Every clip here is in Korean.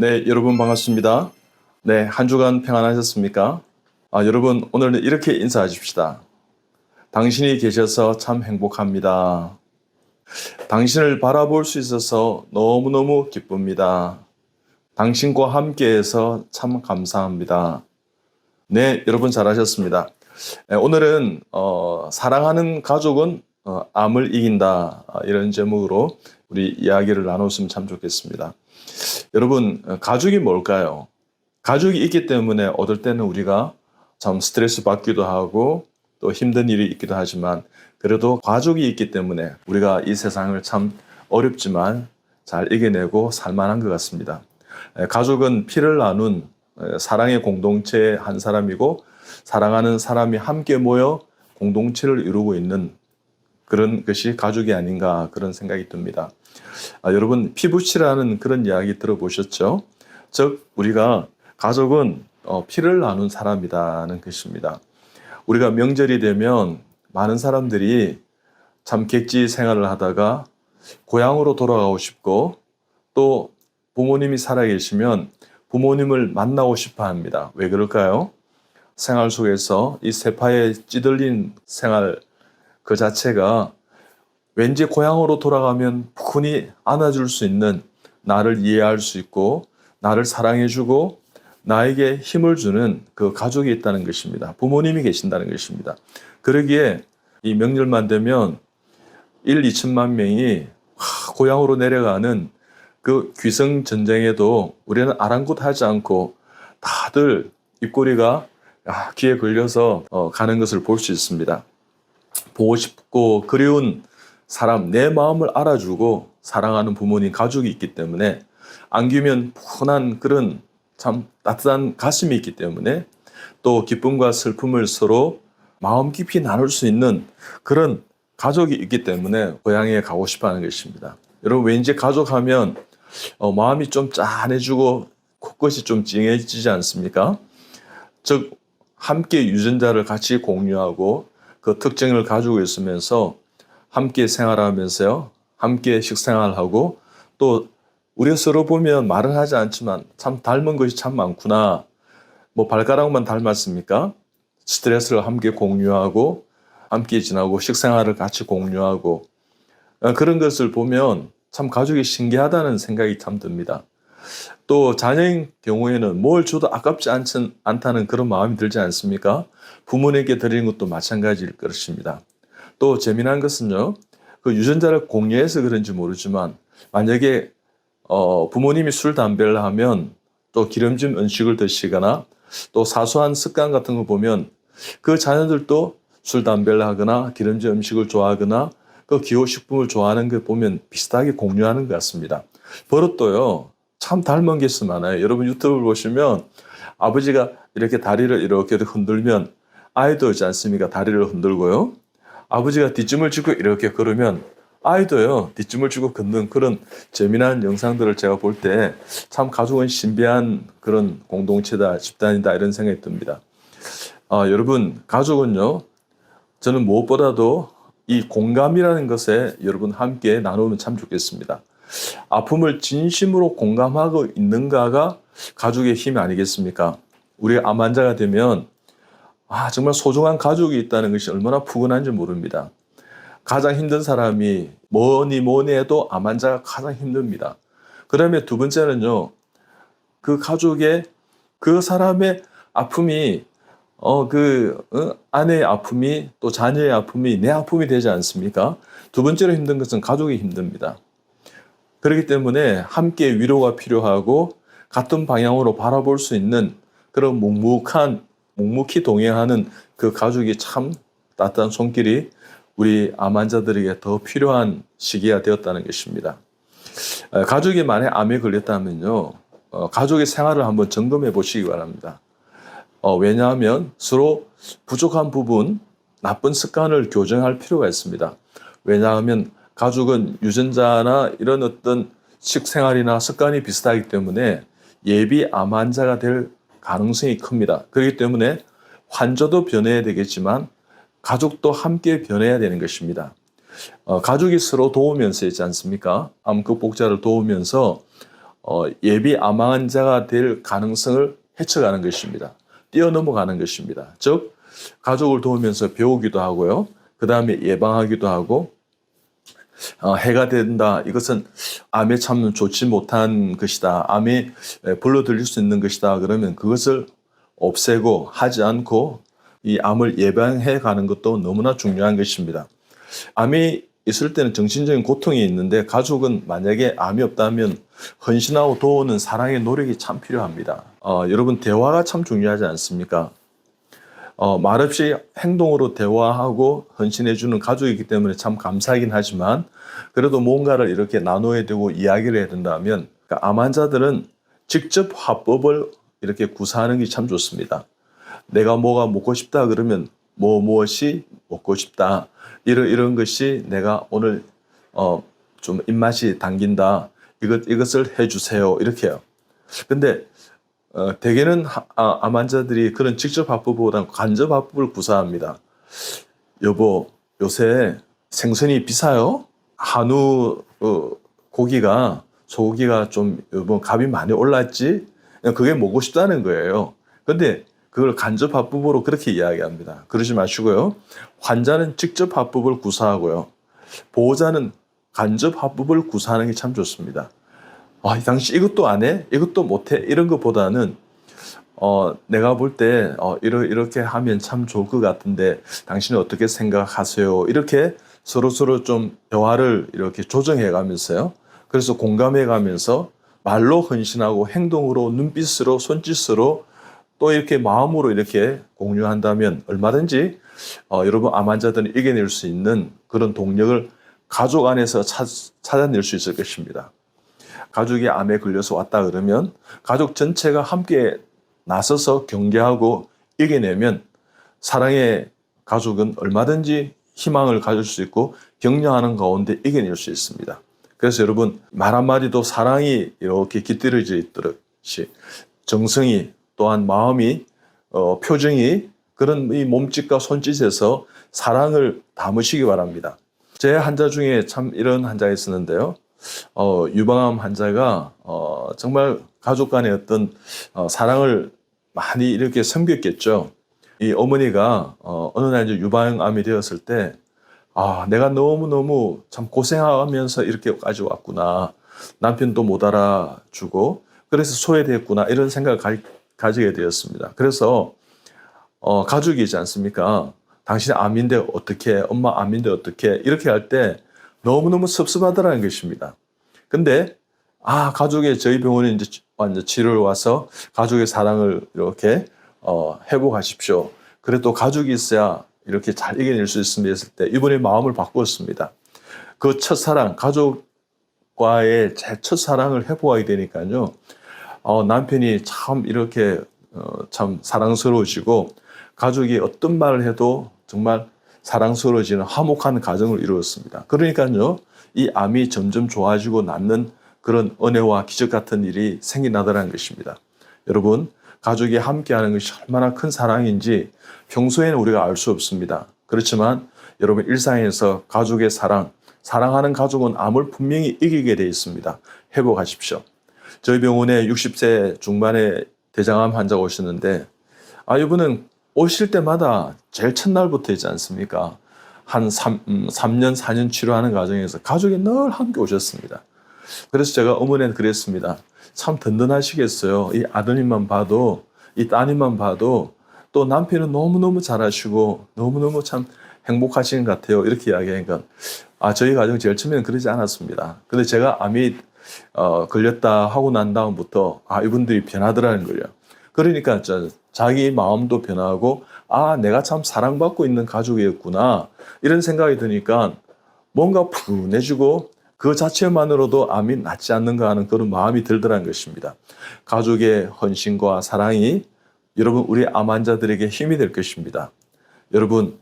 네, 여러분 반갑습니다. 네, 한 주간 평안하셨습니까? 여러분 오늘은 이렇게 인사하십시다. 당신이 계셔서 참 행복합니다. 당신을 바라볼 수 있어서 너무너무 기쁩니다. 당신과 함께해서 참 감사합니다. 네, 여러분 잘하셨습니다. 네, 오늘은 사랑하는 가족은 암을 이긴다, 이런 제목으로 우리 이야기를 나눴으면 참 좋겠습니다. 여러분, 가족이 뭘까요? 가족이 있기 때문에 어떨 때는 우리가 참 스트레스 받기도 하고 또 힘든 일이 있기도 하지만, 그래도 가족이 있기 때문에 우리가 이 세상을 참 어렵지만 잘 이겨내고 살만한 것 같습니다. 가족은 피를 나눈 사랑의 공동체의 한 사람이고, 사랑하는 사람이 함께 모여 공동체를 이루고 있는 그런 것이 가족이 아닌가, 그런 생각이 듭니다. 여러분, 피부치라는 그런 이야기 들어보셨죠? 즉 우리가 가족은 피를 나눈 사람이라는 것입니다. 우리가 명절이 되면 많은 사람들이 참 객지 생활을 하다가 고향으로 돌아가고 싶고, 또 부모님이 살아계시면 부모님을 만나고 싶어 합니다. 왜 그럴까요? 생활 속에서 이 세파에 찌들린 생활 그 자체가 왠지 고향으로 돌아가면 푸근히 안아줄 수 있는, 나를 이해할 수 있고 나를 사랑해주고 나에게 힘을 주는 그 가족이 있다는 것입니다. 부모님이 계신다는 것입니다. 그러기에 이 명절만 되면 1, 2천만 명이 고향으로 내려가는 그 귀성 전쟁에도 우리는 아랑곳하지 않고 다들 입꼬리가 귀에 걸려서 가는 것을 볼 수 있습니다. 보고 싶고 그리운 사람, 내 마음을 알아주고 사랑하는 부모님, 가족이 있기 때문에, 안기면 푸근한 그런 참 따뜻한 가슴이 있기 때문에, 또 기쁨과 슬픔을 서로 마음 깊이 나눌 수 있는 그런 가족이 있기 때문에 고향에 가고 싶어 하는 것입니다. 여러분, 왠지 가족하면 마음이 좀 짠해지고 코끝이 좀 찡해지지 않습니까? 즉 함께 유전자를 같이 공유하고 그 특징을 가지고 있으면서 함께 생활하면서요, 함께 식생활하고, 또 우리가 서로 보면 말은 하지 않지만 참 닮은 것이 참 많구나. 뭐 발가락만 닮았습니까? 스트레스를 함께 공유하고 함께 지나고 식생활을 같이 공유하고, 그런 것을 보면 참 가족이 신기하다는 생각이 참 듭니다. 또 자녀인 경우에는 뭘 줘도 아깝지 않다는 그런 마음이 들지 않습니까? 부모님께 드리는 것도 마찬가지일 것입니다. 또 재미난 것은요, 그 유전자를 공유해서 그런지 모르지만 만약에 부모님이 술, 담배를 하면 또 기름진 음식을 드시거나 또 사소한 습관 같은 거 보면 그 자녀들도 술, 담배를 하거나 기름진 음식을 좋아하거나 그 기호식품을 좋아하는 걸 보면 비슷하게 공유하는 것 같습니다. 버릇도요, 참 닮은 게 많아요. 여러분 유튜브를 보시면 아버지가 이렇게 다리를 이렇게 흔들면 아이도 있지 않습니까? 다리를 흔들고요. 아버지가 뒷짐을 지고 이렇게 걸으면 아이도요, 뒷짐을 지고 걷는 그런 재미난 영상들을 제가 볼 때 참 가족은 신비한 그런 공동체다, 집단이다, 이런 생각이 듭니다. 여러분, 가족은요, 저는 무엇보다도 이 공감이라는 것에 여러분 함께 나누면 참 좋겠습니다. 아픔을 진심으로 공감하고 있는가가 가족의 힘이 아니겠습니까? 우리 암 환자가 되면 정말 소중한 가족이 있다는 것이 얼마나 푸근한지 모릅니다. 가장 힘든 사람이 뭐니 해도 암 환자가 가장 힘듭니다. 그 다음에 두 번째는요, 그 가족의 그 사람의 아픔이 아내의 아픔이 또 자녀의 아픔이 내 아픔이 되지 않습니까? 두 번째로 힘든 것은 가족이 힘듭니다. 그렇기 때문에 함께 위로가 필요하고 같은 방향으로 바라볼 수 있는 그런 묵묵히 동행하는 그 가족이 참 따뜻한 손길이 우리 암 환자들에게 더 필요한 시기가 되었다는 것입니다. 가족이 만약 암에 걸렸다면요, 가족의 생활을 한번 점검해 보시기 바랍니다. 왜냐하면 서로 부족한 부분, 나쁜 습관을 교정할 필요가 있습니다. 왜냐하면 가족은 유전자나 이런 어떤 식생활이나 습관이 비슷하기 때문에 예비 암 환자가 될 가능성이 큽니다. 그렇기 때문에 환자도 변해야 되겠지만 가족도 함께 변해야 되는 것입니다. 가족이 서로 도우면서 있지 않습니까? 암 극복자를 도우면서 예비 암 환자가 될 가능성을 헤쳐가는 것입니다. 뛰어넘어가는 것입니다. 즉 가족을 도우면서 배우기도 하고요. 그 다음에 예방하기도 하고 해가 된다. 이것은 암에 참 좋지 못한 것이다. 암에 불러들일 수 있는 것이다. 그러면 그것을 없애고 하지 않고 이 암을 예방해 가는 것도 너무나 중요한 것입니다. 암이 있을 때는 정신적인 고통이 있는데 가족은 만약에 암이 없다면 헌신하고 도우는 사랑의 노력이 참 필요합니다. 여러분 대화가 참 중요하지 않습니까? 말없이 행동으로 대화하고 헌신해주는 가족이기 때문에 참 감사하긴 하지만 그래도 뭔가를 이렇게 나눠야 되고 이야기를 해야 된다면 그러니까 암 환자들은 직접 화법을 이렇게 구사하는 게 참 좋습니다. 내가 뭐가 먹고 싶다 그러면 무엇이 먹고 싶다. 이런 것이 내가 오늘 좀 입맛이 당긴다. 이것을 해주세요. 이렇게요. 근데 대개는 암 환자들이 그런 직접 화법보다는 간접 화법을 구사합니다. 여보, 요새 생선이 비싸요? 한우 고기가 소고기가 좀 여보 값이 많이 올랐지? 그게 먹고 싶다는 거예요. 근데 그걸 간접 화법으로 그렇게 이야기합니다. 그러지 마시고요. 환자는 직접 화법을 구사하고요. 보호자는 간접 화법을 구사하는 게 참 좋습니다. 당신 이것도 안 해? 이것도 못 해? 이런 것보다는 내가 볼 때 이렇게 하면 참 좋을 것 같은데 당신은 어떻게 생각하세요? 이렇게 서로 좀 대화를 이렇게 조정해 가면서요. 그래서 공감해 가면서 말로 헌신하고 행동으로 눈빛으로 손짓으로 또 이렇게 마음으로 이렇게 공유한다면 얼마든지 여러분 암 환자들은 이겨낼 수 있는 그런 동력을 가족 안에서 찾아낼 수 있을 것입니다. 가족이 암에 걸려서 왔다 그러면 가족 전체가 함께 나서서 경계하고 이겨내면 사랑의 가족은 얼마든지 희망을 가질 수 있고 격려하는 가운데 이겨낼 수 있습니다. 그래서 여러분 말 한마디도 사랑이 이렇게 깃들여져 있듯이 정성이 또한 마음이 표정이 그런 이 몸짓과 손짓에서 사랑을 담으시기 바랍니다. 제 환자 중에 참 이런 환자가 있었는데요. 유방암 환자가 정말 가족 간의 어떤 사랑을 많이 이렇게 섬겼겠죠. 이 어머니가 어느 날 이제 유방암이 되었을 때 내가 너무너무 참 고생하면서 이렇게까지 왔구나. 남편도 못 알아주고 그래서 소외됐구나 이런 생각을 가지게 되었습니다. 그래서 가족이지 않습니까? 당신 암인데 어떻게, 엄마 암인데 어떻게 이렇게 할 때 너무너무 섭섭하더라는 것입니다. 근데 가족의 저희 병원에 이제 완전 치료를 와서 가족의 사랑을 이렇게 회복하십시오. 그래도 가족이 있어야 이렇게 잘 이겨낼 수 있습니다 했을 때 이분의 마음을 바꾸었습니다. 그 첫사랑, 가족과의 제 첫사랑을 회복하게 되니까요. 남편이 참 이렇게 참 사랑스러워지고 가족이 어떤 말을 해도 정말 사랑스러워지는 화목한 가정을 이루었습니다. 그러니까요, 이 암이 점점 좋아지고 낫는 그런 은혜와 기적 같은 일이 생겨나더라는 것입니다. 여러분, 가족이 함께하는 것이 얼마나 큰 사랑인지 평소에는 우리가 알 수 없습니다. 그렇지만 여러분 일상에서 가족의 사랑하는 가족은 암을 분명히 이기게 되어 있습니다. 회복하십시오. 저희 병원에 60세 중반의 대장암 환자가 오셨는데 이분은 오실 때마다 제일 첫날부터 있지 않습니까? 한 3년, 4년 치료하는 과정에서 가족이 늘 함께 오셨습니다. 그래서 제가 어머니한테 그랬습니다. 참 든든하시겠어요. 이 아드님만 봐도, 이 따님만 봐도 또 남편은 너무너무 잘하시고 너무너무 참 행복하신 것 같아요. 이렇게 이야기하니까 저희 가정 제일 처음에는 그러지 않았습니다. 근데 제가 암이 걸렸다 하고 난 다음부터 이분들이 변하더라는 거예요. 그러니까 자기 마음도 변하고 내가 참 사랑받고 있는 가족이었구나 이런 생각이 드니까 뭔가 푸근해지고 그 자체만으로도 암이 낫지 않는가 하는 그런 마음이 들더라는 것입니다. 가족의 헌신과 사랑이 여러분 우리 암 환자들에게 힘이 될 것입니다. 여러분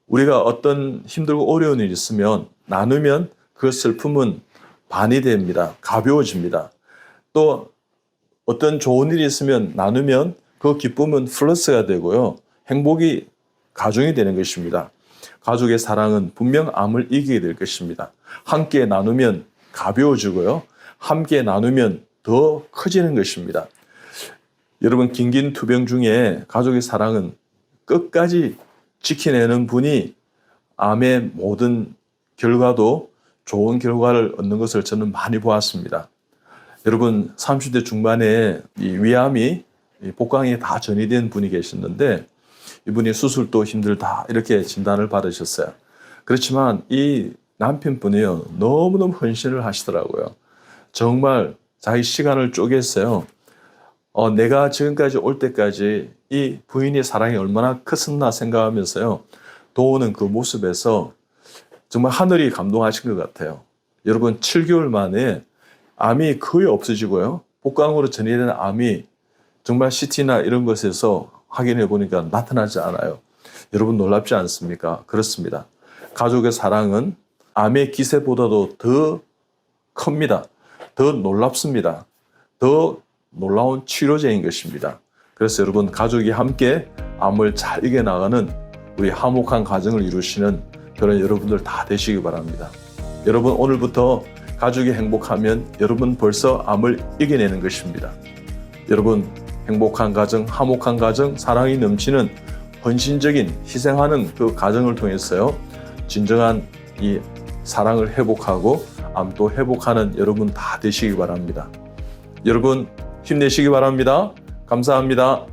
우리가 어떤 힘들고 어려운 일이 있으면 나누면 그 슬픔은 반이 됩니다. 가벼워집니다. 또 어떤 좋은 일이 있으면 나누면 그 기쁨은 플러스가 되고요. 행복이 가중이 되는 것입니다. 가족의 사랑은 분명 암을 이기게 될 것입니다. 함께 나누면 가벼워지고요. 함께 나누면 더 커지는 것입니다. 여러분, 긴긴 투병 중에 가족의 사랑은 끝까지 지켜내는 분이 암의 모든 결과도 좋은 결과를 얻는 것을 저는 많이 보았습니다. 여러분, 30대 중반에 이 위암이 복강에 다 전이된 분이 계셨는데 이분이 수술도 힘들다 이렇게 진단을 받으셨어요. 그렇지만 이 남편분이요, 너무너무 헌신을 하시더라고요. 정말 자기 시간을 쪼갰어요. 내가 지금까지 올 때까지 이 부인의 사랑이 얼마나 컸었나 생각하면서요, 도우는 그 모습에서 정말 하늘이 감동하신 것 같아요. 여러분, 7개월 만에 암이 거의 없어지고요, 복강으로 전이된 암이 정말 CT나 이런 것에서 확인해 보니까 나타나지 않아요. 여러분, 놀랍지 않습니까? 그렇습니다. 가족의 사랑은 암의 기세보다도 더 큽니다. 더 놀랍습니다. 더 놀라운 치료제인 것입니다. 그래서 여러분, 가족이 함께 암을 잘 이겨나가는 우리 화목한 가정을 이루시는 그런 여러분들 다 되시기 바랍니다. 여러분, 오늘부터 가족이 행복하면 여러분 벌써 암을 이겨내는 것입니다. 여러분, 행복한 가정, 화목한 가정, 사랑이 넘치는 헌신적인 희생하는 그 가정을 통해서요, 진정한 이 사랑을 회복하고 암도 회복하는 여러분 다 되시기 바랍니다. 여러분, 힘내시기 바랍니다. 감사합니다.